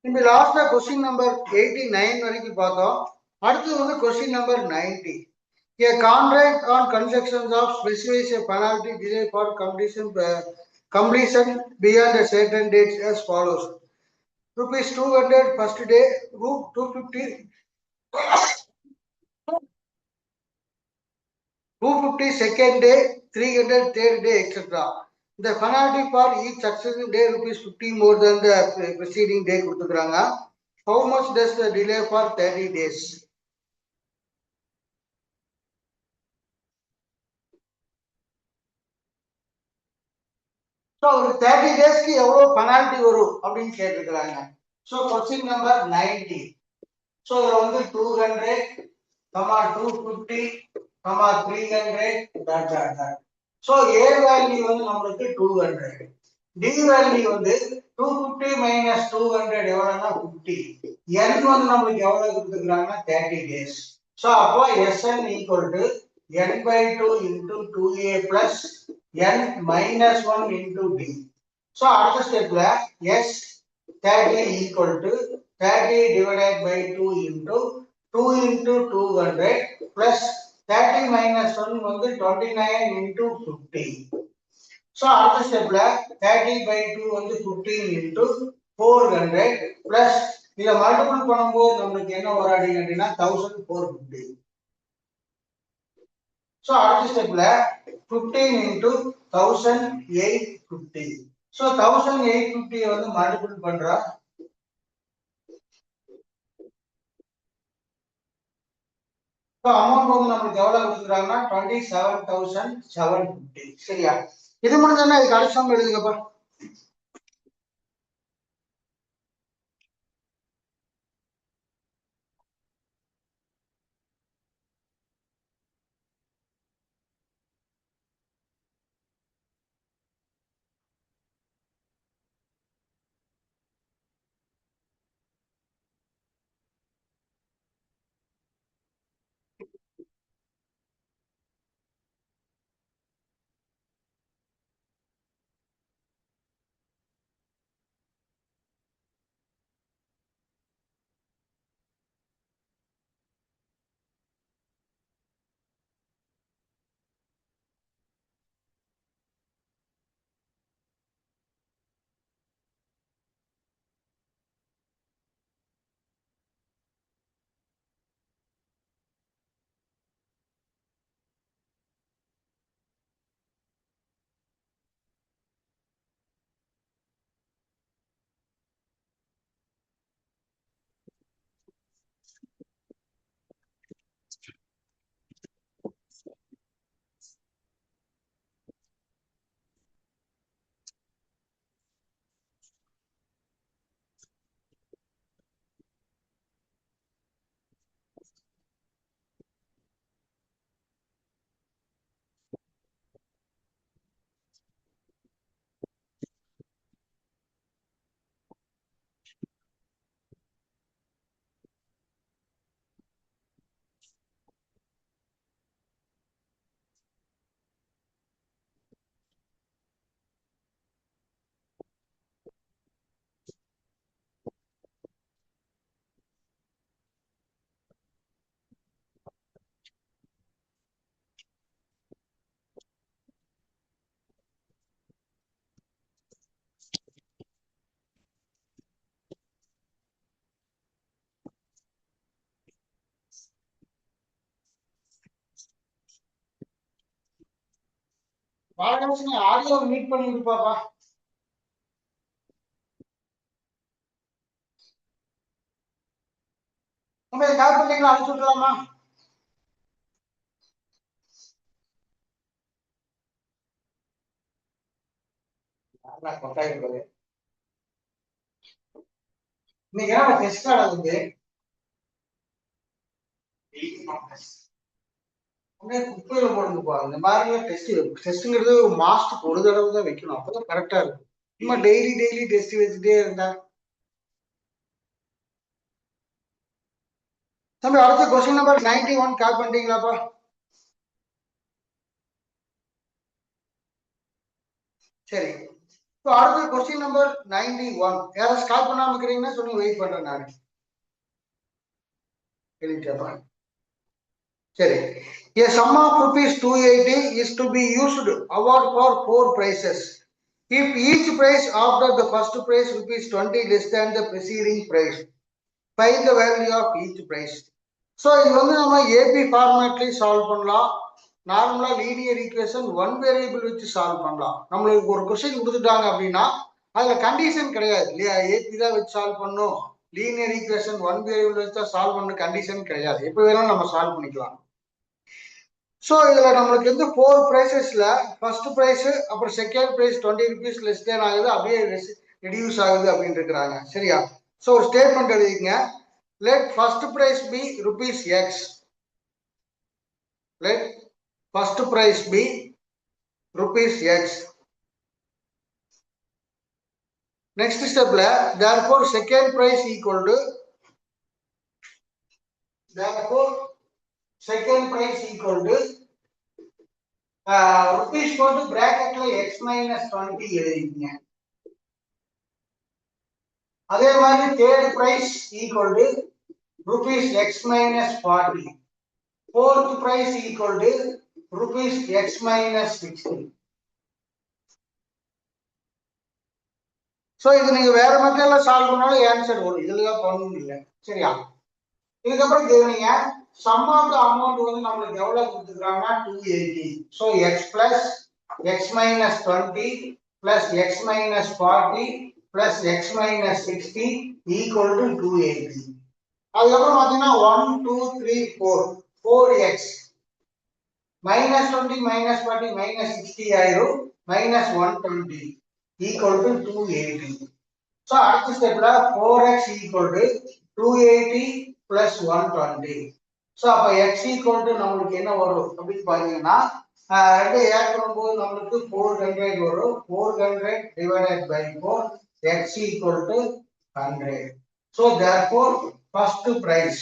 இந்த லாஸ்ட்ல question number 89 வரைக்கும் பார்த்தோம். அடுத்து வந்து question number 90. A contract on construction of specifies a penalty delay for completion beyond a certain dates as follows. Rupees 200 first day, 250, 250 second day, 300 third day, etc. The penalty for each successive day rupees 50 more than the preceding day கொடுத்துக்கிறாங்க. How much does the delay for 30 days? So 30 daysக்கு எவ்வளவு penalty வரும் அப்படின்னு கேட்டிருக்கிறாங்க. So question number 90. So இதுல வந்து 200, 250, 300. So A value வந்து நம்மளுக்கு 200. D value வந்து 250 minus 200 எவ்வளவுனா 50. N வந்து நம்மளுக்கு எவ்வளவு கொடுத்துக்கிறாங்கன்னா 30 days. So அப்போ Sn equal to n by 2 into 2a plus n minus 1 into d. So அடுத்த ஸ்டெப்ல s 30 equal to 30 divided by 2 into 2 into 200 plus 30 minus 1 வந்து 29 into 50. So அடுத்த ஸ்டெப்ல 30 by 2 வந்து 15 into 400 plus இத மல்டிபிள் பண்ணும்போது நமக்கு என்ன வராது அப்படினா 1450. So அடுத்த ஸ்டெப்ல 15 into 1850. So 1850 வந்து மல்டிபிள் பண்றா. So அமௌண்ட் வந்து நமக்கு எவ்வளவு கொடுக்குறாங்கன்னா 27750. சரியா? இது முடிஞ்சா இதுக்கு அடுத்த சம் எழுதுங்கப்பா. பாலகணேசன் ஆடியோ மீட் பண்ணி இருப்பாப்பா. நம்ம இதை கால் பண்ணீங்களா அனுப்பிச்சு விட்டுலாமா? இன்னைக்கு என்ன டெஸ்ட் நடக்குது? குப்பையில போடுங்கப்பா. இந்த மாதிரி டெஸ்ட்ங்கிறது ஒரு மாசத்துக்கு ஒரு தடவை தான் வைக்கணும். அப்பதான் கரெக்டா இருக்கும். சும்மா டெய்லி டெஸ்ட் வச்சுட்டே இருந்தா. தம்பி அடுத்த கொஸ்டின் நம்பர் 91 கால் பண்ணிட்டீங்களாப்பா? சரி. So அடுத்த கொஸ்டின் நம்பர் 91. யாராவது ஸ்டார்ட் பண்ணாம இருக்கிறீங்கன்னா சொல்லி வெயிட் பண்றேன் நான். கேள்வி சரி. A sum of rupees 280 is to be used award for 4 prices. If each price after the first price rupees 20 less than the preceding price, find the value of each price. So இது வந்து நம்ம AB ஃபார்மேட்லயே solve பண்ணலாம். நார்மலா linear equation one variable வச்சு solve பண்ணலாம். நம்மளுக்கு ஒரு question கொடுத்துட்டாங்க அப்படின்னா அதுல கண்டிஷன் கிடையாது இல்லையா, ஏபி தான் வச்சு சால்வ் பண்ணும், லீனியர் ஈக்குவேஷன் ஒன் வேரியபிள் வச்சு தான் சால்வ் பண்ணணும் கண்டிஷன் கிடையாது, எப்ப வேணாலும் நம்ம சால்வ் பண்ணிக்கலாம். ஸோ இதுல நம்மளுக்கு வந்து 4 பிரைசஸ்ல ஃபர்ஸ்ட் பிரைஸ் அப்புறம் second prize 20 rupees less than ஆகுது, அப்படியே ரெடியூஸ் ஆகுது அப்படின்னு இருக்கிறாங்க. சரியா? ஸோ ஒரு ஸ்டேட்மெண்ட் எழுதிங்க. Let first price be rupees X. Let first price be rupees X. Next step la, therefore second price equal to, therefore second price equal to rupees போட்டு பிராக்கெட்ல x minus 20 எழுதிங்க. அதே மாதிரி third price equal to rupees x minus 40. Fourth price equal to rupees x minus 60. So இது நீங்க வேற மெத்தட்ல solve பண்ணாலும் answer வரும், இதுலதான் பண்ணணும் இல்ல. சரியா? இதுக்கப்புறம் கேளுங்க. சம் ஆஃப் தி அமௌண்ட் வந்து நமக்கு எவ்வளவு கொடுத்துக்கறாங்கன்னா 280. So x plus x minus 20 plus x minus 40 plus x minus 60 equal to 280. அதுக்கப்புறம் பாத்தீங்கன்னா 1 2 3 4 4x minus 20 minus 40 minus 60 ஆயிரும், minus 120 equal to 280. So அடுத்த ஸ்டெப்ல 4x equal to 280 plus 120. So அப்ப x equal to நமக்கு என்ன வரும் அப்படின்னு பாத்தீங்கன்னா ரெண்டு ஆட் பண்ணும்போது நமக்கு 400 வரும். 400 divided by 4, x equal to 100. So therefore first price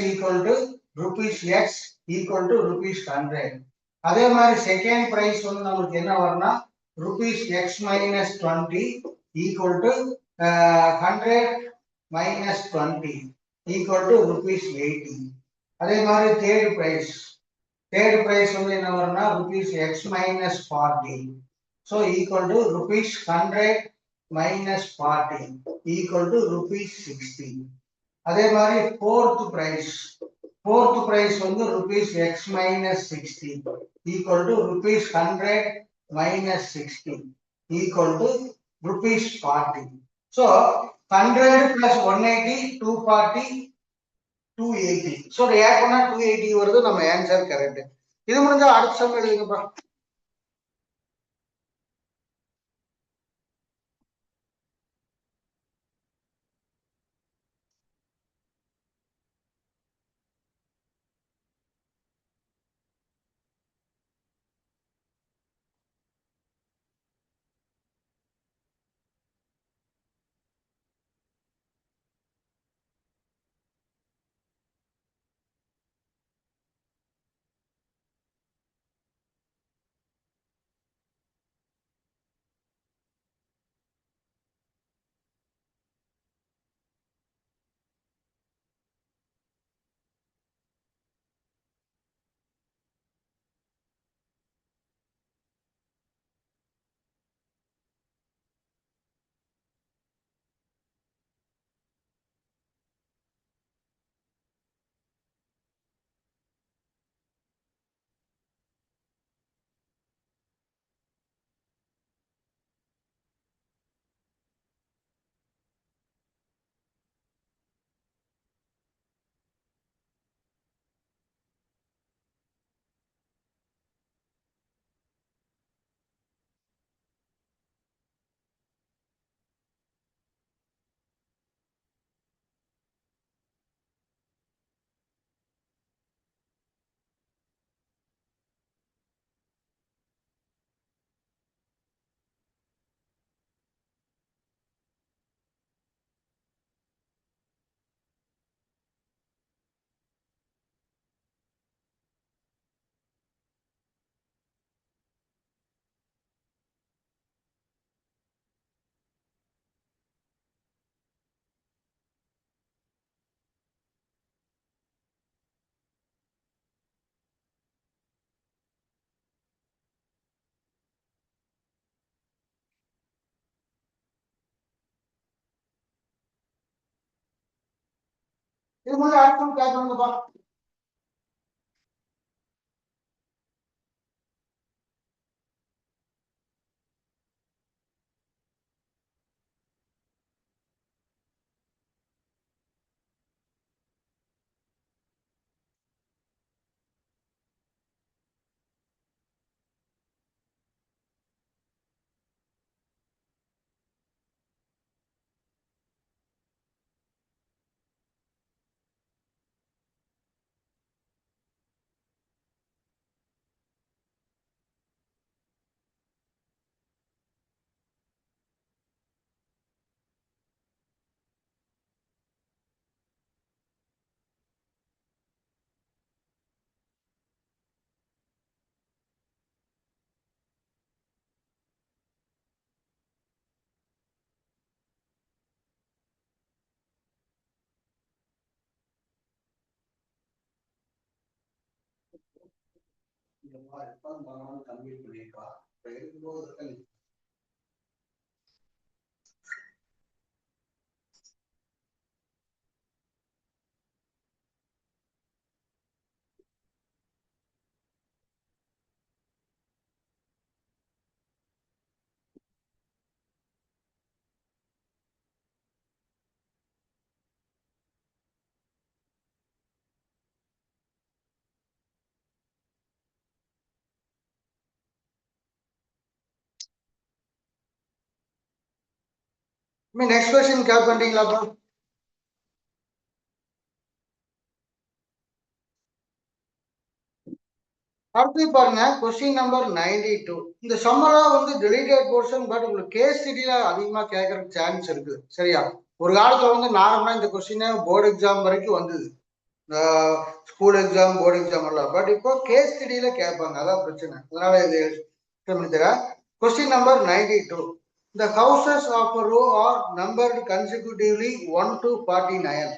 equal to rupees x equal to rupees 100. அதே மாதிரி செகண்ட் பிரைஸ் வந்து நமக்கு என்ன வரும்னா rupees x minus 20 equal to 100 minus 20 equal to rupees 80. அதே மாதிரி தேர்ட் பிரைஸ் வந்து என்ன வரும்னா rupees x minus 40. So equal to rupees 100 minus 40 equal to rupees 60. அதே மாதிரி fourth price வந்து rupees x minus 60 equal to rupees 100 minus 60 equal to rupees 40. So 100 plus 180 240 280. So react பண்ணா 280 வருது, நம்ம ஆன்சர் கரெக்ட். இது முடிஞ்சா அடுத்த சம் எழுதுங்கப்பா. இது முன்னாடி அடுத்து கேட்ச் பண்ணுங்கப்பா. கம்ப்ளீட் பண்ணிருக்கா நெக்ஸ்ட் கொஸ்டின் கேப் பண்றீங்களாப்பா? அடுத்து பாருங்க கொஸ்டின் நம்பர் 92. இந்த சம்மரா வந்து டெலிகேட் போர்ஷன், பட் உங்களுக்கு கேஸ் ஸ்டடியில அதிகமா கேட்கறதுக்கு சான்ஸ் இருக்கு. சரியா? ஒரு காலத்துல வந்து நார்மலா இந்த கொஸ்டின் போர்டு எக்ஸாம் வரைக்கும் வந்தது, ஸ்கூல் எக்ஸாம் போர்டு எக்ஸாம் எல்லாம். பட் இப்போ கேஸ் ஸ்டடியில கேட்பாங்க, அதான் பிரச்சனை. அதனால இது question number 92. The houses of a row are numbered consecutively 1 to 49.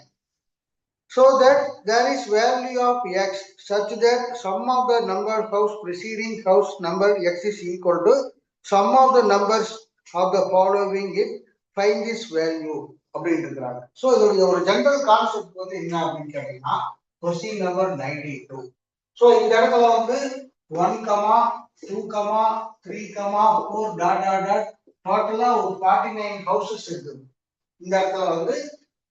So that there is value of x such that sum of the number house preceding house number x is equal to sum of the numbers of the following it. Find this value அப்படின்னு இருக்கிறாங்க. So இதோடைய ஒரு general concept வந்து என்ன அப்படின்னு கேட்டீங்கன்னா question number 92. So இந்த இடத்துல வந்து 1, 2, 3, 4 டாட் டாட் டாட் டோட்டலா ஒரு 49 ஹவுசஸ் இருக்குது. இந்த இடத்துல வந்து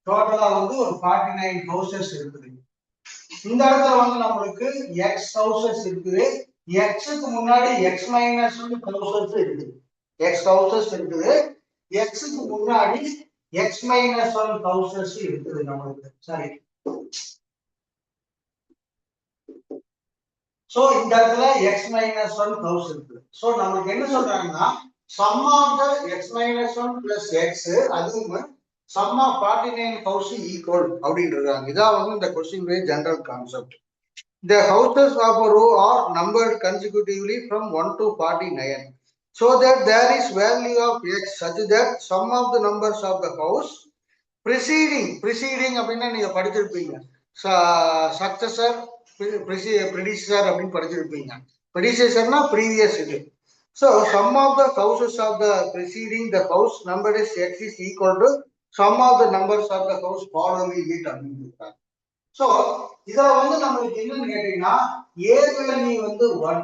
டோட்டலா வந்து ஒரு 49 ஹவுசஸ் இருக்குது. இந்த இடத்துல வந்து நம்மளுக்கு எக்ஸ் ஹவுசஸ் இருக்குது. எக்ஸுக்கு முன்னாடி எக்ஸ் மைனஸ் ஹவுசஸ் இருக்குது. எக்ஸ் ஹவுசஸ் இருக்குது. எக்ஸுக்கு முன்னாடி எக்ஸ் மைனஸ் 1 ஹவுசஸ் இருக்குது நம்மளுக்கு. சரி, சோ இந்த இடத்துல எக்ஸ் மைனஸ் 1 ஹவுஸ் இருக்குது. சோ நமக்கு என்ன சொல்றாங்கன்னா sum of the X minus 1 plus X அதுவும் sum of 49 house equal அப்படின்றாங்க. இதான் வந்து இந்த question general concept. The houses of a row are numbered consecutively from 1 to 49 so that there is value of x such that sum of the numbers of the house preceding அப்படின்னா நீங்க படிச்சிருப்பீங்க, successor predecessor அப்படின்னு படிச்சிருப்பீங்க. ப்ரெடிசஸர்னா previous இது. So sum of the houses of the preceding the house number is x is equal to sum of the numbers of the house following it அப்படின்னு இருக்காங்க. So இதுல வந்து நம்மளுக்கு என்னன்னு கேட்டீங்கன்னா a வேல்யூ வந்து 1,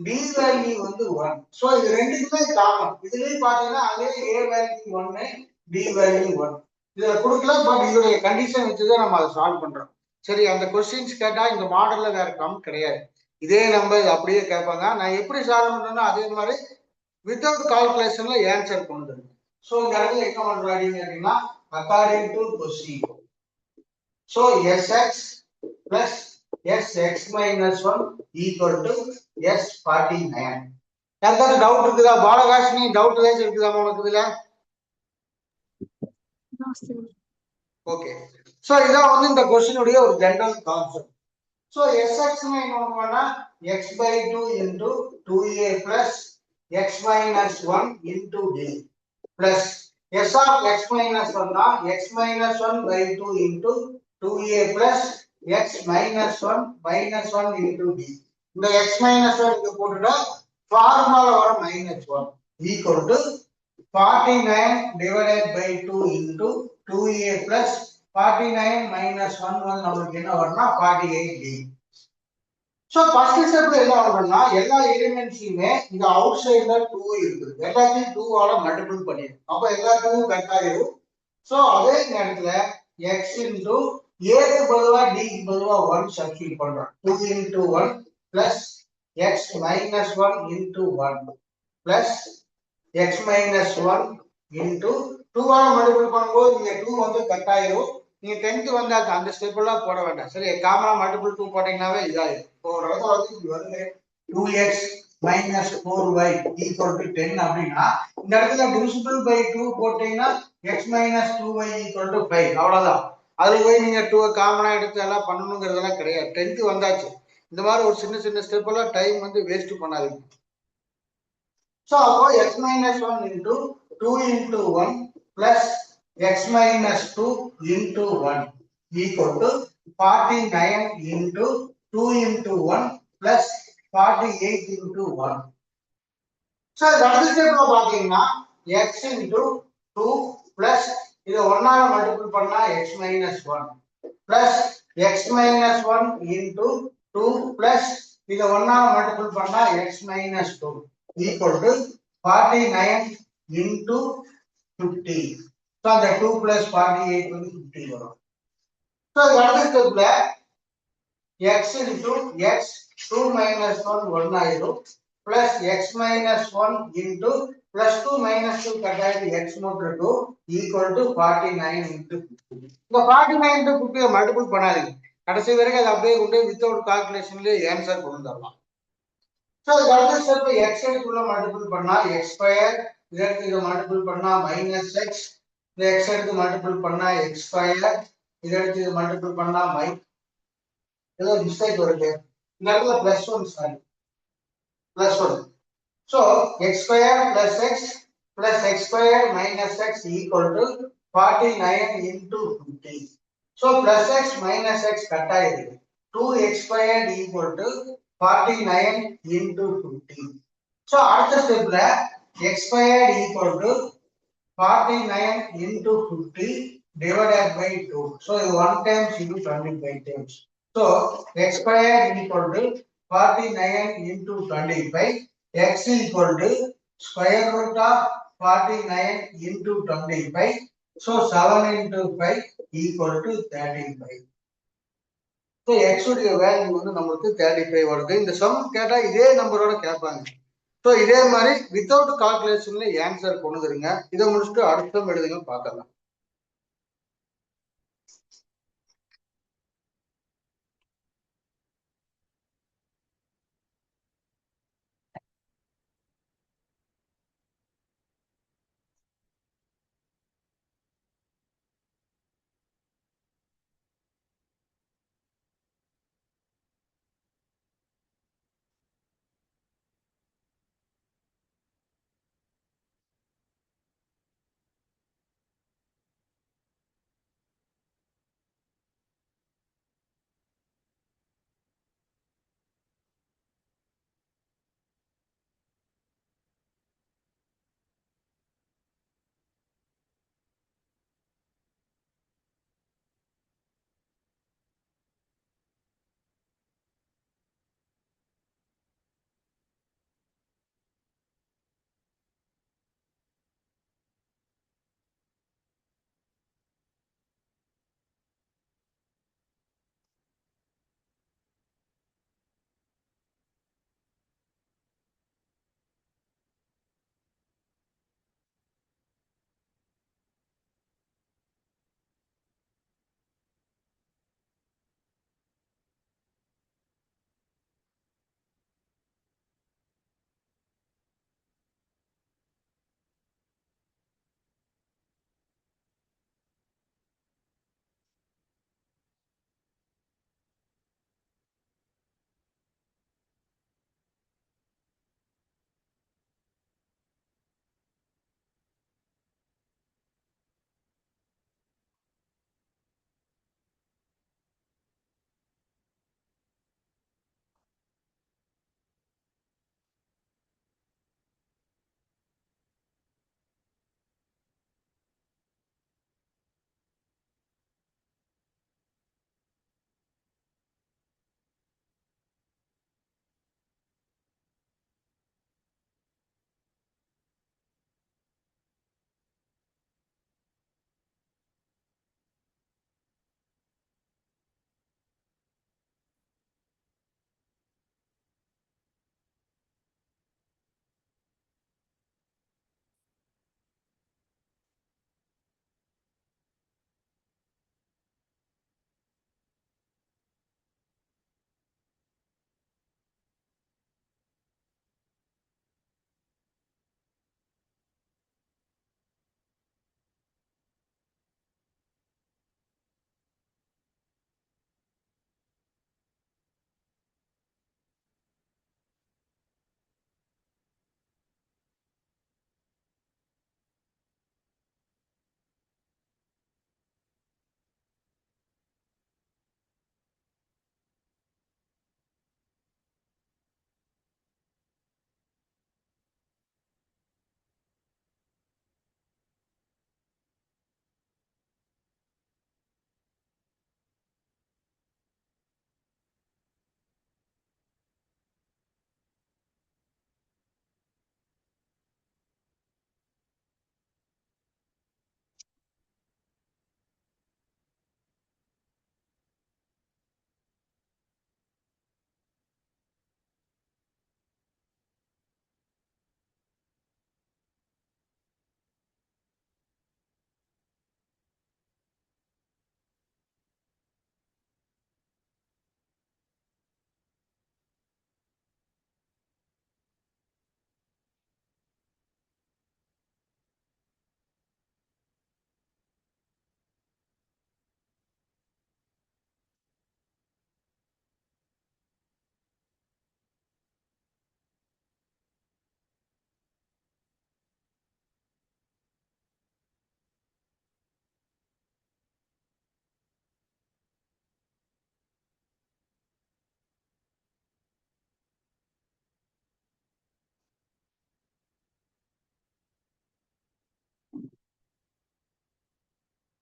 b வேல்யூ வந்து 1. சோ இது ரெண்டுக்குமே காமன். இதுலயும் பாத்தீங்கன்னா அதே a வேல்யூ 1, b வேல்யூ 1 இதுல கொடுக்கல. பட் இதோடைய கண்டிஷன் வச்சுதான் நம்ம அதை சால்வ் பண்றோம். சரி, அந்த கொஸ்டின்ஸ் கேட்டா இந்த மாடல்ல வேற கம் கிடையாது, இதே நம்பர் அப்படியே கேட்பாங்க. நான் எப்படி சால்வ் பண்றேன்னா அதே மாதிரி வித்தவுட் கால்குலேஷன்ல ஆன்சர் கொண்டு வரேன். சோ இந்த இடத்துல என்ன பண்றாங்க அப்படின்னா according to question. So sx plus sx minus 1 equal to s49. யாருக்காவது டவுட் இருக்குதா? பாலகாஷ்மி டவுட் ஏதாச்சும் இருக்குதா உங்களுக்கு இதுல? ஓகே, சோ இதான் வந்து இந்த கொஸ்டினுடைய ஒரு ஜெனரல் கான்செப்ட். சோ sx என்ன பண்ணா x by 2 into 2a plus x minus 1 into d plus s of x minus 1 na x minus 1 by 2 into 2a plus x minus 1 into d. இந்த x minus 1 இங்க போட்டுட்டா formula வர -1 equal to 49 divided by 2 into 2a plus 49 minus 1 வந்து நம்மளுக்கு என்ன வரும்னா 48D. So first ஸ்டெப்ல என்ன ஆகும்னா எல்லா எலிமெண்ட்ஸையுமே இந்த அவுட் சைடுல 2 இருக்குது. எல்லாத்தையும் 2 ஆல மல்டிபிள் பண்ணிடும். அப்ப எல்லா 2 கட் ஆயிடும். சோ அதே நேரத்துல x into a க்கு பதிலா d க்கு பதிலா 1 சப்ஸ்டிட்யூட் பண்றோம். 2 into 1 plus x minus 1 into 1 plus x minus 1 into 2 ஆல மல்டிபிள் பண்ணும்போது இங்க 2 வந்து கட் ஆயிடும். நீங்க 10th வந்தாச்சு அந்த ஸ்டெப் எல்லாம் போட வேண்டாம். சரி காமனா மல்டிபிள் 2 போட்டீங்கன்னாவே இதாயிடும். இப்போ ஒரு இடத்துல வந்து இது வந்து 2x minus 4y equal to 10 அப்படின்னா இந்த இடத்துல divisible by 2 போட்டீங்கன்னா x minus 2y equal to 5 அவ்வளவுதான். அது போய் நீங்க 2 காமனா எடுத்து எல்லாம் பண்ணணுங்கிறதெல்லாம் கிடையாது. 10th வந்தாச்சு. இந்த மாதிரி ஒரு சின்ன சின்ன ஸ்டெப் எல்லாம் டைம் வந்து வேஸ்ட் பண்ணாதீங்க. So, x minus 1 into 2 into 1 plus x minus 2 into 1 equal to 49 into 2 into 1 plus 48 into 1. So, அடுத்த ஸ்டெப்ல பாத்தீங்கன்னா x into 2 plus இத 1 ஆல மல்டிபிள் பண்ணா x minus 1 plus x minus 1 into 2 plus இத 1 ஆல மல்டிபிள் பண்ணா x minus 2 equal to 49 into 50. So, அந்த 2 plus 48 வந்து 50 வரும். So, அடுத்த ஸ்டெப்ல x into x 2 minus 1 1 ஆயிடும் plus x minus 1 into plus 2 minus 2 cut ஆயிட்டு x மட்டும் இருக்கும் equal to 49 into 50. இந்த 49 into 50 மல்டிபிள் பண்ணாதீங்க. கடைசி வரைக்கும் அது அப்படியே கொண்டு வித்தவுட் கால்குலேஷன்லயே ஆன்சர் கொண்டு வரலாம். So, அடுத்த ஸ்டெப் x எடுத்துள்ள மல்டிபிள் பண்ணா x ஸ்கொயர் இதற்கு இத மல்டிபிள் பண்ணா மைனஸ் x இந்த x எடுத்து மல்டிபிள் பண்ணா x ஸ்கொயர் இதற்கு இத மல்டிபிள் பண்ணா ஏதோ மிஸ்டேக் வருது இந்த இடத்துல plus 1 sorry plus 1 so x square plus x square minus x equal to 49 into 50 so plus x minus x cut ஆயிருக்கு 2x squared equal to 49 into 50 so அடுத்த ஸ்டெப்ல x squared equal to 49 into 50 divided by 2 so இது 1 times into 25 times so x squared equal to 49 into 25 x equal to square root of 49 into 25 so 7 into 5 equal to 35 so x உடைய value வந்து நமக்கு 35 வருது இந்த some கேட்டா இதே நம்பரோட கேட்பாங்க so இதே மாதிரி வித்தவுட் கால்குலேஷன்ல ஆன்சர் கொண்டு வந்துருங்க இதை முடிச்சுட்டு அடுத்த எழுதுங்க பார்க்கலாம்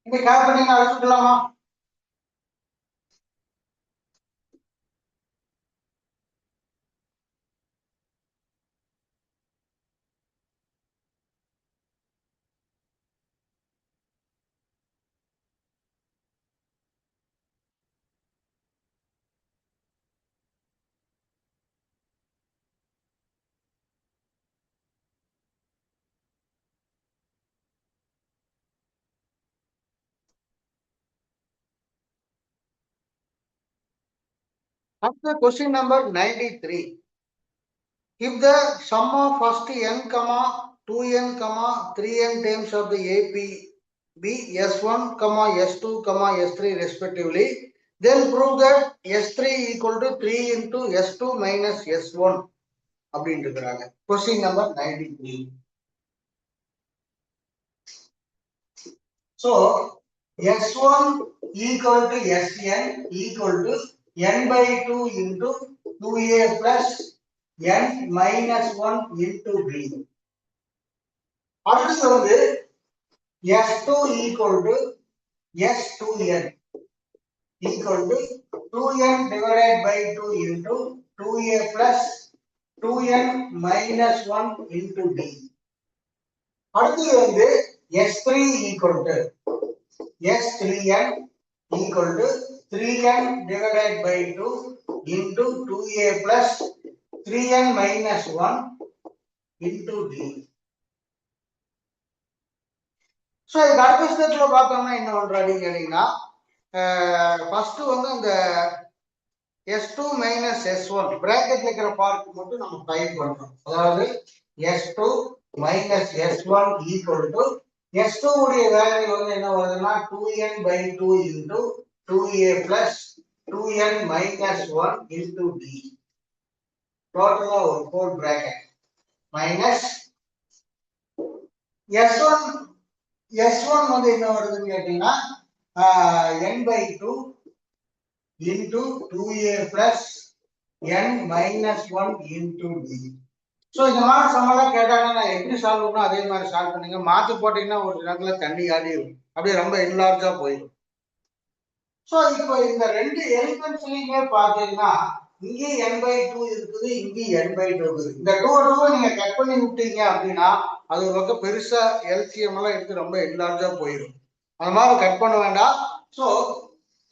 இங்க கேப் பண்ணி அழைச்சுக்கலாமா? After question number 93. If the sum of first n comma 2n comma 3n times of the AP be S1 comma S2 comma S3 respectively, then prove that S3 equal to 3 into S2 minus S1 அப்படின்றாங்க. Question number 93. So S1 equal to Sn equal to n by 2 into 2a plus n minus 1 into b. அடுத்து வந்து S2 equal to S2n equal to 2n divided by 2 into 2a plus 2n minus 1 into d. அடுத்து வந்து S3 equal to S3n equal to 3n divided by 2 into 2a plus 3n minus 1 into d. So இதுக்கு அடுத்த ஸ்டெப்ல பார்த்தோம்னா என்ன பண்றாங்க கேட்டீங்கன்னா, first வந்து இந்த S2 minus S1 பிராக்கெட்ல இருக்கிற பார்ட் மட்டும் நம்ம டைப் பண்றோம். அதாவது S2 minus S1 equal to S2 உடைய வேல்யூ வந்து என்ன வருதுன்னா 2n by 2 into 2a plus 2n minus 1 into d. டோட்டலா ஒரு ஃபோர் பிராக்கெட் மைனஸ் S1 வந்து என்ன வருதுன்னு கேட்டீங்கன்னா n by 2 into 2a plus n minus 1 into d. So இந்த மாதிரி சமெல்லாம் கேட்டாங்கன்னா நான் எப்படி சால்வ் பண்ணணும் அதே மாதிரி சால்வ் பண்ணுங்க. மாற்றி போட்டீங்கன்னா ஒரு இடத்துல தண்ணி ஆடிடும், அப்படியே ரொம்ப என்லார்ஜா போயிடும். ஸோ இப்போ இந்த ரெண்டு எலிமெண்ட்ஸ்லயுமே பார்த்தீங்கன்னா இங்கே n by 2 இருக்குது, இங்கே n by 2 இருக்குது. இந்த 2 நீங்க கட் பண்ணி விட்டீங்க அப்படின்னா அது ஒரு பக்கம் பெருசா எல்சிஎம் எல்லாம் எடுத்து ரொம்ப என்லார்ஜா போயிடும். அது மாதிரி கட் பண்ண வேண்டாம். ஸோ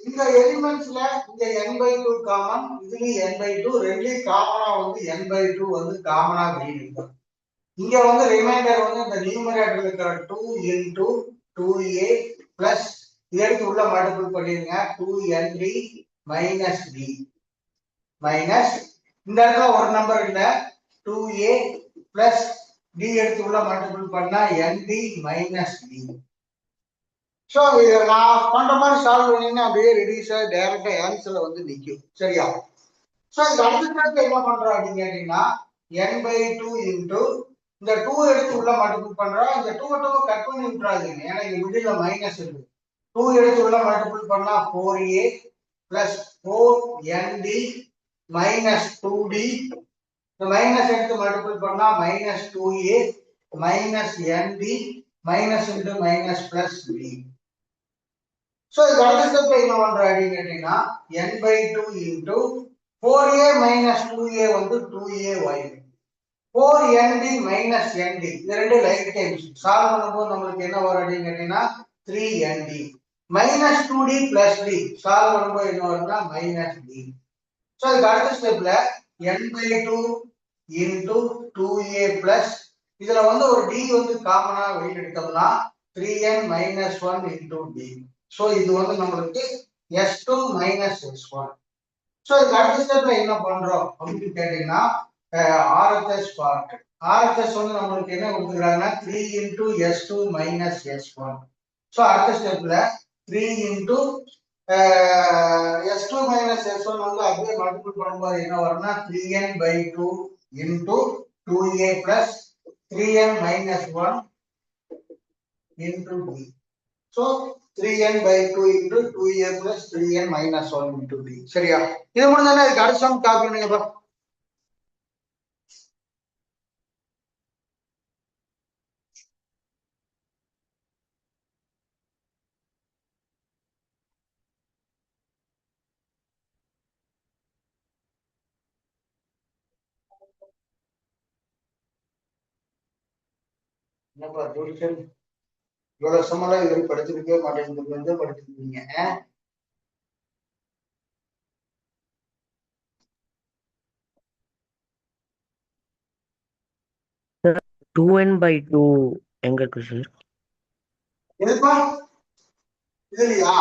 இந்த எலிமெண்ட்ஸ்ல இந்த n by 2 காமன், இதுலயும் n by 2 ரெண்டுலயும் காமனா வந்து n by 2 வந்து காமனா வெளியிடும். இங்க வந்து ரிமைண்டர் வந்து இந்த நியூமரேட்டர்ல இருக்கிற 2 into 2a plus இதை எடுத்து உள்ள மல்டிபிள் பண்ணிருங்க 2n3 minus d மைனஸ் இந்த இடத்துல ஒரு நம்பர் இல்ல 2a plus d எடுத்து உள்ள மல்டிபிள் பண்ணா nd minus d. சோ இத நான் பண்ற மாதிரி சால்வ் பண்ணீங்கன்னா அப்படியே ரெடியூஸா டைரக்டா ஆன்சர்ல வந்து நிக்கும். சரியா? சோ இந்த அடுத்த என்ன பண்றோம் அப்படின்னு கேட்டீங்கன்னா n by 2 into இந்த 2 எடுத்து உள்ள மல்டிபிள் பண்றோம். இந்த 2 கட் பண்ணி விட்டுறாதீங்க, ஏன்னா இங்க மிடில்ல மைனஸ் இருக்கு. 2 எடுத்து உள்ள மல்டிபிள் பண்ணா 4a plus 4nd minus 2d. இந்த மைனஸ் எடுத்து மல்டிபிள் பண்ணா minus 2a minus nd minus into minus plus d. So the other step என்ன பண்றோம் அப்படின்னு கேட்டீங்கன்னா n by 2 into 4a minus 2a வந்து 2ay 4nd minus nd இந்த ரெண்டு லைக் டைம்ஸ் சால்வ் பண்ணும்போது நமக்கு என்ன வரும் அப்படின்னு கேட்டீங்கன்னா 3nd minus 2d plus d solve பண்ணும்போது என்ன வரும்னா minus d. So the other stepல n by 2 into 2a plus இதுல வந்து ஒரு d வந்து காமனா வெளிய எடுத்தோம்னா 3n minus 1 into d. So இது வந்து நமக்கு S2 minus S1. So இதுக்கு அடுத்த ஸ்டெப்ல என்ன பண்றோம் அப்படின்னு கேட்டீங்கன்னா RHS பார்ட். RHS வந்து நமக்கு என்ன கொடுத்துருக்காங்கன்னா 3 into S2 minus S1. So அடுத்த ஸ்டெப்ல 3 into S2 minus S1 வந்து அப்படியே மல்டிபிள் பண்ணும்போது என்ன வரும்னா 3n by 2 into 2a plus 3n minus 1 into d. So 3n by 2 into 2a plus 3n minus 1 into d. சரியா? இது முடிஞ்சா இதுக்கு அடுத்த சம் காப்பி பண்ணுங்கப்பா. என்னப்பா டியூஷன் இவ்வளவு வருஷமெல்லாம் இது படிச்சிருக்கவே மாட்டேங்குது படிச்சிருக்கீங்க. 2n/2 எங்க இருக்கு சார்? எதுப்பா இதுலயா?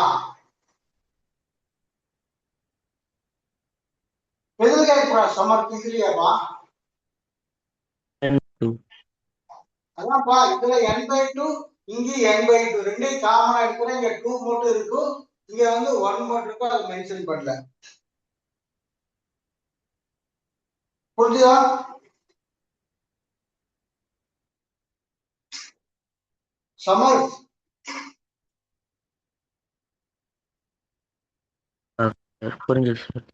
எதுல கேட்கப்பா சமர்க்கு இதுலயாப்பா? அதான்ப்பா இதுல n/2 இங்க n/2 ரெண்டையும் காமனா இருக்கிற இங்க 2 மட்டும் இருக்கும். இங்க வந்து 1 மட்டும் இருக்கும். அது மென்ஷன் பண்ணல. புரிஞ்சுதா? சமர் புரிஞ்சுது சார்.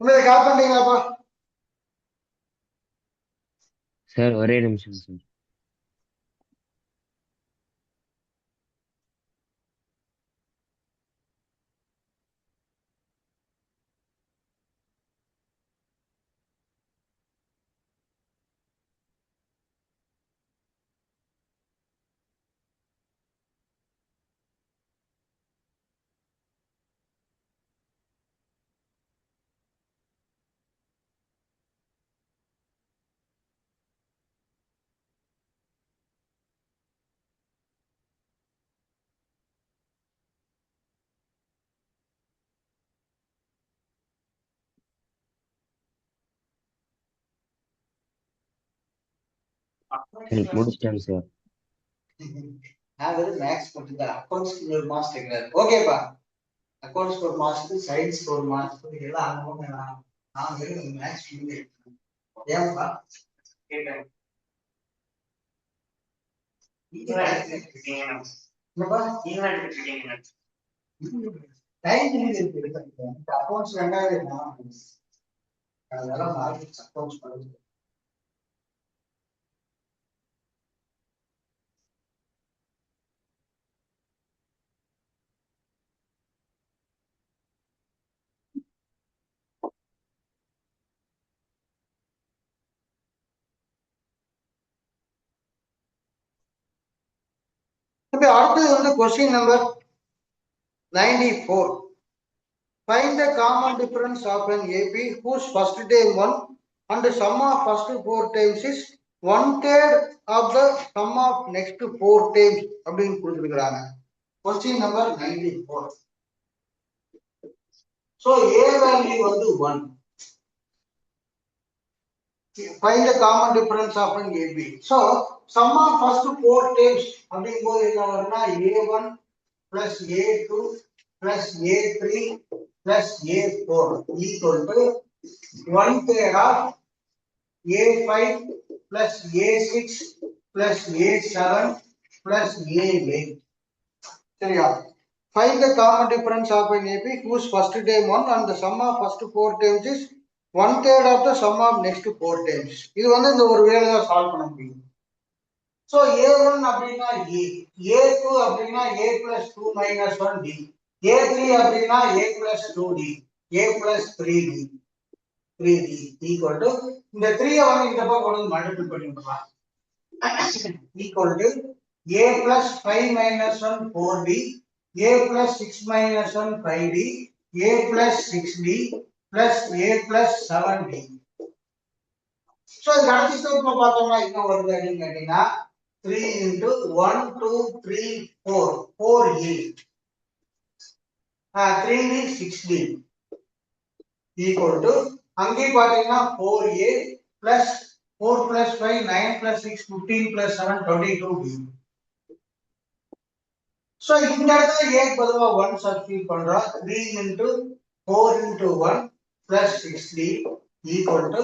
உங்களுக்கு கால் பண்றீங்களாப்பா? சார் ஒரே நிமிஷம் சார். முடிச்சிட்டேன் சார். நான் வெறும் மேக்ஸ் மட்டும்தான். அக்கௌண்ட்ஸ்க்கு ஒரு மார்க்ஸ் கேட்கிறாரு. ஓகேப்பா. அக்கௌண்ட்ஸ்க்கு ஒரு மார்க்ஸ், சயின்ஸ்க்கு ஒரு மார்க்ஸ், எல்லாம் அனுபவம் நான் வெறும் மேக்ஸ் மட்டும். ஏன்பா கேட்டேன். என்னப்பா நீங்க எடுத்துக்கிட்டீங்க. அக்கௌண்ட்ஸ் 2000 அதெல்லாம் மார்க்ஸ் அக்கௌண்ட்ஸ் பண்ணுது. இப்போ அடுத்தது வந்து question number 94. Find the common difference of an AB whose first term 1 and the sum of first 4 terms is 1/3 of the sum of next 4 terms அப்படின்னு கொடுத்துருக்காங்க. Question number 94. So A value வந்து 1. Find the common difference of an AB. So sum of first 4 terms அப்படிங்கும்போது என்ன வரும்னா A1 plus A2 plus A3 plus A4 equal to 1/3 of A5 plus A6 plus A7 plus A8. சரியா? Find the common difference of an AB whose first term 1 and the sum of first 4 terms is 1/3 of the sum of next 4 terms. இது வந்து இந்த ஒரு வேலையை solve பண்ண முடியும். So A1 அப்படின்னா A, A2 அப்படின்னா A plus 2 minus 1D, A3 அப்படின்னா A plus 2D, A plus 3D, 3D equal to இந்த 3 வந்து இந்த பக்கம் கொண்டு வந்து மல்டிபிள் பண்ணிடலாம். equal to A plus 5 minus 1 4D, A plus 6 minus 1 5D, A plus 6D plus A plus 7D. So இந்த அடுத்த ஸ்டெப்ல பார்த்தோம்னா என்ன வருது அப்படின்னு கேட்டீங்கன்னா 3 into 1 2 3 4 4A 3D 6D equal to அங்கே பாத்தீங்கன்னா 4A plus 4 plus 5 9 plus 6 15 plus 7 22D. So இந்த இடத்துல A பதிலா 1 சப்ஸ்டிட்யூட் பண்றோம். 3 into 4 into 1 plus 6D equal to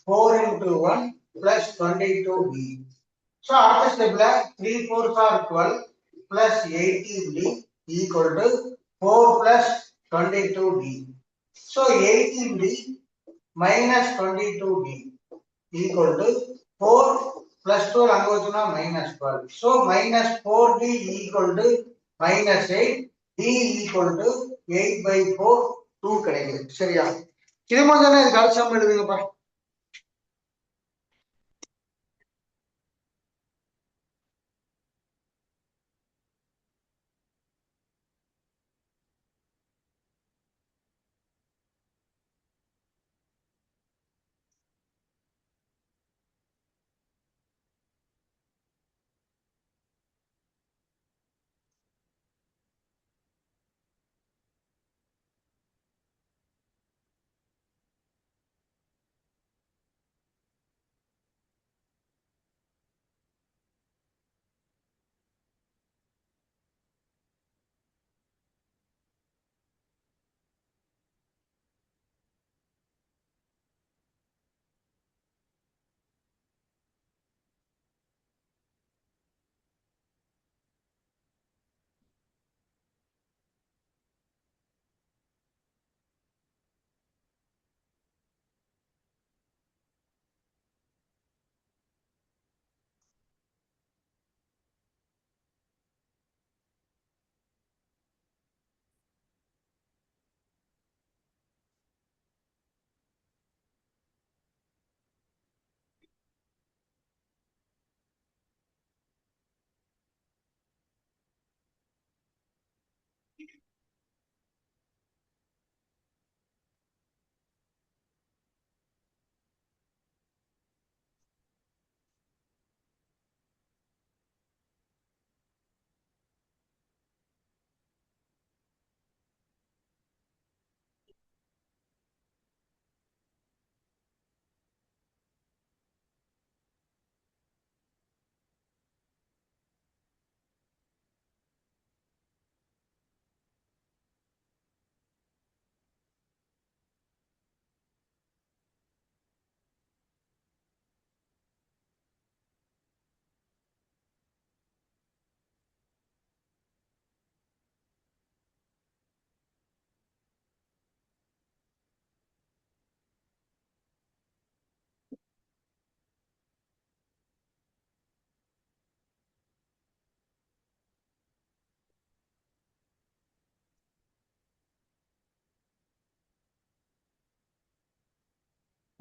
4 into 1 plus 22D. So அடுத்த ஸ்டெப்ல 3 4s are 12 plus 18D equal to 4 plus 22D. So 18D minus 22D equal to 4 plus 12 அங்க வச்சோம்னா minus 12. So minus 4D equal to minus 8, D equal to 8/4 2 கிடைக்குது. சரியா? இது மாதிரி தானே இதுக்கு அடுத்த சம் எழுதுங்கப்பா.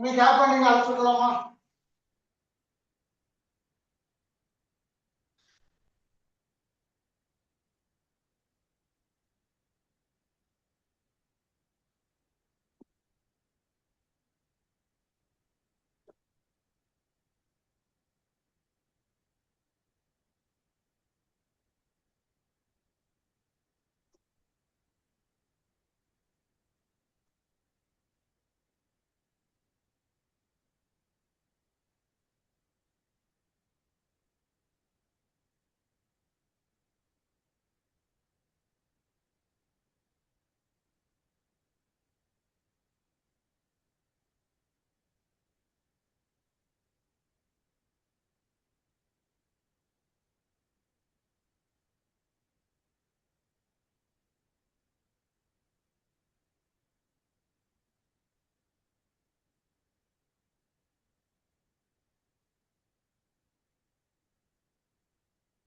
நீங்க கேப் பண்ணீங்க அழைச்சுக்கலாமா?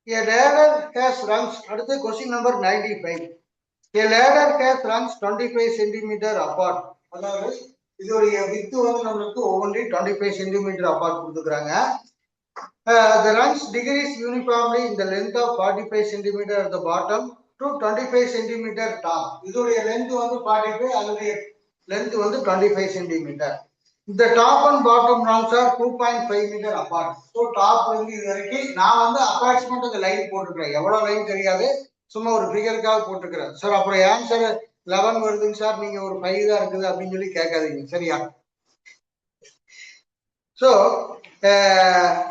A ladder has runs. அடுத்து question number 95. A ladder has runs 25 centimeter apart. அதாவது இதோடைய width வந்து நம்மளுக்கு ஒவ்வொன்றையும் 25 centimeter apart கொடுத்துக்கிறாங்க. The runs decrease uniformly in the length of 45 centimeter at the bottom to 25 centimeter top. இதோடைய length வந்து 45, அதோடைய length வந்து 25 centimeter. The top and bottom runs are 2.5 meter apart. So top வந்து இது வரைக்கும் நான் வந்து approximate அந்த லைன் போட்டுக்கிறேன். எவ்வளவு லைன் தெரியாது, சும்மா ஒரு ஃபிகருக்காக போட்டுக்கிறேன் சார். அப்புறம் ஆன்சர் 11 வருதுங்க சார், நீங்க ஒரு 5 தான் இருக்குது அப்படின்னு சொல்லி கேட்காதீங்க, சரியா? So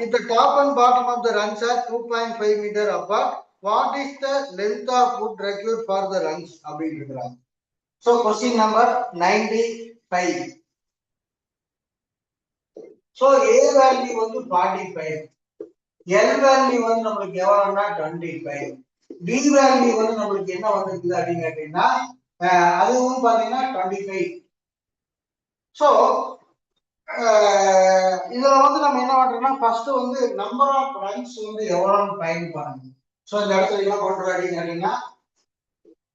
if the top and bottom of the runs are 2.5 meter apart, what is the length of wood required for the runs அப்படின்னு இருக்கிறாங்க. So question number 95. So A value வந்து 45, L value வந்து நம்மளுக்கு எவ்வளவுனா 25, D value வந்து நம்மளுக்கு என்ன வந்திருக்குது அப்படின்னு கேட்டீங்கன்னா அதுவும் பாத்தீங்கன்னா 25. So இதுல வந்து நம்ம என்ன பண்றோம்னா ஃபர்ஸ்ட் வந்து நம்பர் ஆஃப் ரன்ஸ் வந்து எவ்வளவுன்னு ஃபைண்ட் பண்ணணும். சோ இந்த இடத்துல என்ன பண்றோம் அப்படின்னு கேட்டீங்கன்னா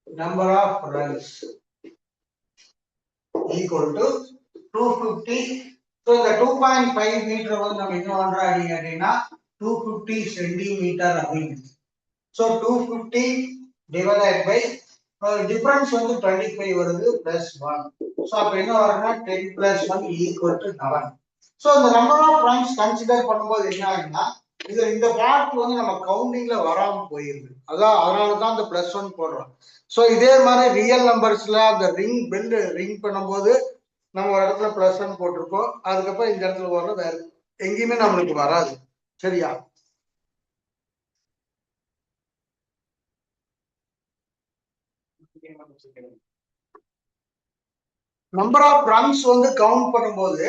number of runs equal to 250. So இந்த 2.5 மீட்டர் வந்து நம்ம என்ன பண்றோம் அப்படின்னு கேட்டீங்கன்னா 250 சென்டிமீட்டர் அப்படின்னு. ஸோ 250 டிவைடட் பை டிஃபரன்ஸ் வந்து 25 வருது பிளஸ் 1. ஸோ அப்ப என்ன வரும்னா 10 பிளஸ் 1 ஈக்குவல் டு 11. ஸோ இந்த நம்பர் ஆஃப் ரன்ஸ் கன்சிடர் பண்ணும்போது என்ன ஆகுதுன்னா இது இந்த பார்ட் வந்து நம்ம கவுண்டிங்ல வராம போயிருது. அதனாலதான் அந்த பிளஸ் 1 போடுறோம். ஸோ இதே மாதிரி ரியல் நம்பர்ஸ்ல அந்த ரிங் பெல் ரிங் பண்ணும்போது நம்ம ஒரு இடத்துல பிளஸ் 1 போட்டிருக்கோம், அதுக்கப்புறம் இந்த இடத்துல வர வேற எங்கேயுமே நம்மளுக்கு வராது, சரியா? நம்பர் ஆஃப் ரன்ஸ் வந்து கவுண்ட் பண்ணும்போது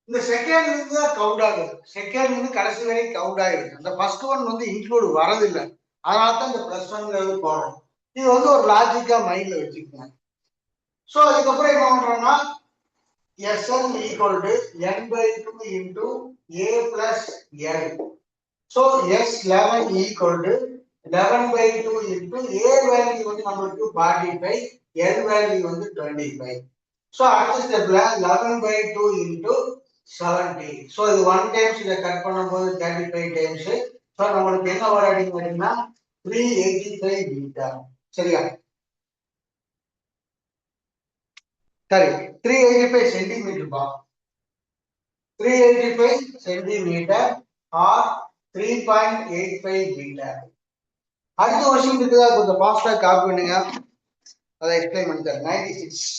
இந்த செகண்ட் இருந்து தான் கவுண்ட் ஆகுது, செகண்ட் இருந்து கடைசி வரைக்கும் கவுண்ட் ஆயிடுது. அந்த ஃபர்ஸ்ட் ஒன் வந்து இன்க்ளூட் வரதில்லை, அதனால தான் இந்த பிளஸ் 1 போடுறோம். இது வந்து ஒரு லாஜிக்கா மைண்ட்ல வச்சுக்கோங்க. ஸோ அதுக்கப்புறம் என்ன பண்றோம்னா Sn equal to n by 2 into a plus n. So S11 equal to 11 by 2 into a value வந்து நம்மளுக்கு 45, n value வந்து 25. So அடுத்த ஸ்டெப்ல 11 by 2 into 70. So இது 1 times இதை கட் பண்ணும்போது 35 times. So நம்மளுக்கு என்ன வர அப்படின்னா 385 மீட்டர், சரியா? சரி, 385 சென்டிமீட்டர் பா, 385 சென்டிமீட்டர் ஆர் 3.85 மீட்டர். அடுத்த வருஷம் இருக்குதா, கொஞ்சம் ஃபாஸ்டா காப்பி பண்ணுங்க, அதை எக்ஸ்பிளைன் பண்ணி தரேன். 96.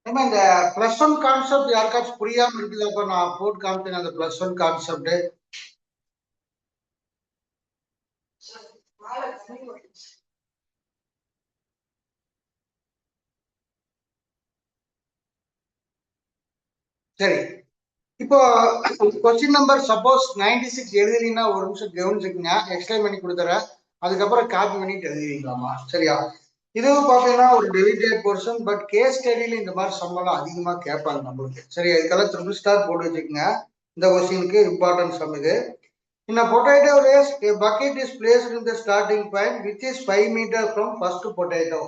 ஏமா இந்த பிளஸ் ஒன் கான்செப்ட் யாருக்காச்சும் புரியாம இருக்குது, அப்ப நான் போட்டு காமிச்சேன் அந்த பிளஸ் ஒன் கான்செப்ட். சரி, இப்போ கொஸ்டின் நம்பர் சப்போஸ் 96 எழுதுறீங்கன்னா ஒரு நிமிஷம் கவனிச்சுக்கங்க, எக்ஸ்பிளைன் பண்ணி கொடுத்துறேன், அதுக்கப்புறம் காப்பி பண்ணிட்டு எழுதிக்கலாமா? சரியா? இதுவும் பாத்தீங்கன்னா ஒரு டெலிகேட் போர்ஷன், பட் கேஸ் ஸ்டடியில இந்த மாதிரி சம்பளம் அதிகமா கேட்பாங்க நம்மளுக்கு. சரி, அதுக்கெல்லாம் ட்ரிபிள் ஸ்டார் போட்டு வச்சுக்கோங்க. இந்த கொஸ்டினுக்கு இம்பார்ட்டன்ஸ் சம் இது. In a potato race, a bucket is placed in the starting point, which is 5 meters from first potato,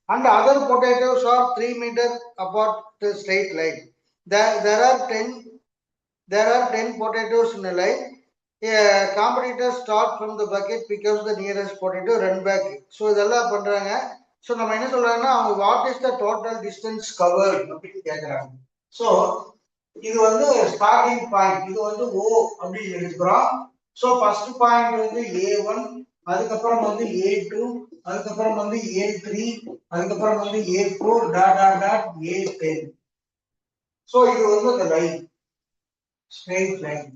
and other potatoes are 3 meters apart the straight line. There are 10 potatoes in a line. A competitor start from the bucket, because the nearest potato run back. So இதெல்லாம் பண்றாங்க. So நம்ம என்ன சொல்றாங்கன்னா, அவங்க what is the total distance cover அப்படின்னு கேட்கறாங்க. So இது வந்து ஸ்டார்டிங் பாயிண்ட், இது வந்து ஓ அப்படின்னு எடுத்துக்கிறோம். ஸோ ஃபர்ஸ்ட் பாயிண்ட் வந்து A1, அதுக்கப்புறம் வந்து A2, அதுக்கப்புறம் வந்து A3, அதுக்கப்புறம் வந்து A4 dot dot dot A10. So இது வந்து அந்த லைன், ஸ்ட்ரெயிட் லைன்.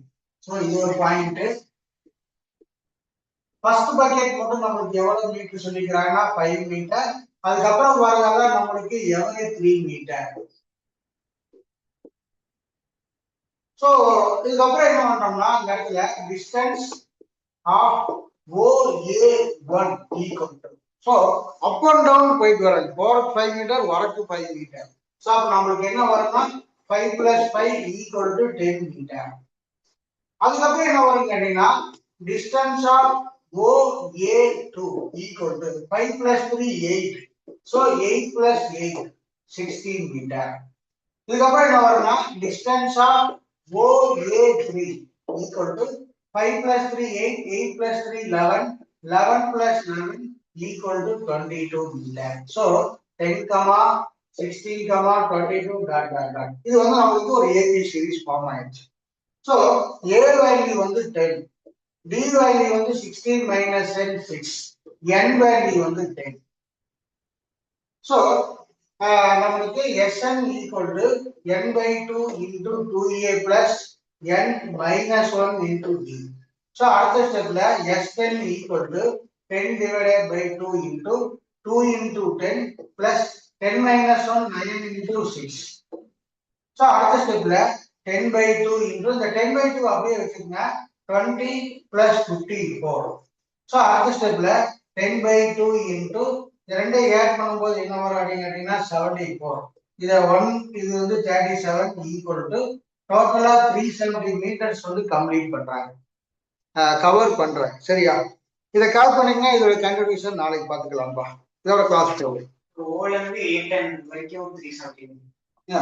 ஸோ இது ஒரு பாயிண்ட். ஃபர்ஸ்ட் பக்கெட் மட்டும் நம்மளுக்கு எவ்வளவு மீட்டர் சொல்லிக்கிறாங்கன்னா 5 மீட்டர். அதுக்கப்புறம் வரதெல்லாம் நம்மளுக்கு எவ்வளவு 3 மீட்டர். ஸோ இதுக்கப்புறம் என்ன பண்றோம்னா, இந்த இடத்துல distance of OA1 equal to, so up and down போயிட்டு வராது, போறக்கு 5 மீட்டர், வரக்கு 5 மீட்டர். ஸோ அப்ப நம்மளுக்கு என்ன வரும்னா 5 + 5 ஈக்குவல் டு 10 மீட்டர். அதுக்கப்புறம் என்ன வரும் கேட்டீங்கன்னா, distance of OA2 equal to 5 + 3 8. So 8 + 8 16 metre. இதுக்கப்புறம் என்ன வரும்னா, distance of OA3 equal to 5 + 3 8, 8 + 3 11, 11 + 11 equal to 22 metre. So 10, 16, 22 dot dot dot. இது வந்து நமக்கு ஒரு ஏபி சீரிஸ் ஃபார்ம் ஆயிடுச்சு. ஸோ A வேல்யூ வந்து 10, D வேல்யூ வந்து 16 - 10 6, N வேல்யூ வந்து 10. ஸோ நம்மளுக்கு Sn equal to n/2 into 2a plus n minus 1 into d. So அடுத்த ஸ்டெப்ல Sn equal to 10 divided by 2 into 2 into 10 plus 10 minus 1 9 into 6. So அடுத்த ஸ்டெப்ல 10/2 into இந்த 10/2 அப்படியே வச்சுக்கோங்க, 20 plus 54. ஸோ அடுத்த ஸ்டெப்ல 10/2 into ரெண்டே ஆட் பண்ணும்போது என்ன வரும் அப்படின்னு கேட்டீங்கன்னா 74. இத 1 இது வந்து 37 ஈக்குவல் டு டோட்டலா 370 மீட்டர்ஸ் வந்து கம்ப்ளீட் பண்றாங்க, கவர் பண்றாங்க. சரியா? இதை கால் பண்ணீங்கன்னா இதோட கன்ட்ரிபியூஷன் நாளைக்கு பாத்துக்கலாம்பா. இதோட கிளாஸ் டெவல் ஓல இருந்து 810 வரைக்கும் 370.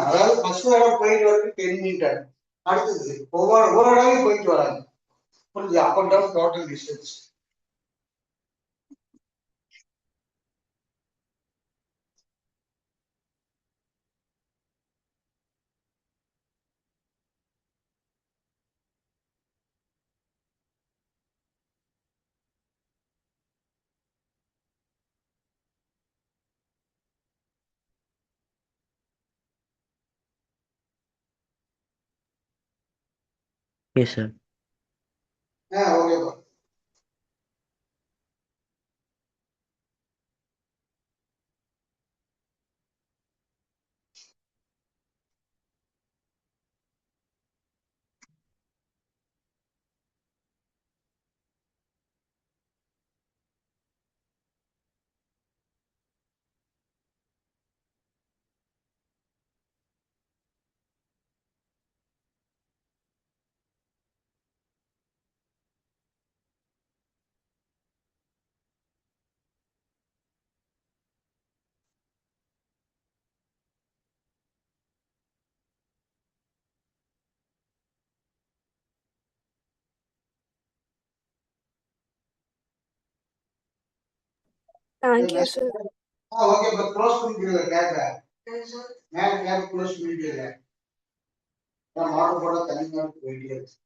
அதாவது ஃபர்ஸ்ட் தடவை போயிட்டு வரது 10 மீட்டர். அடுத்தது ஒவ்வொரு தடவையும் போயிட்டு வராங்க. புரியுது? Up and down total distance. Yes, sir. ஓகேப்பா. Thank you, sir. ஓகேப்பா, க்ளோஸ் பண்ணிக்கிறீங்க கேட்க. மேல க்ளோஸ் பண்ணிக்கிறீங்க. மாடு போட தனியாக போயிட்டே இருக்கு.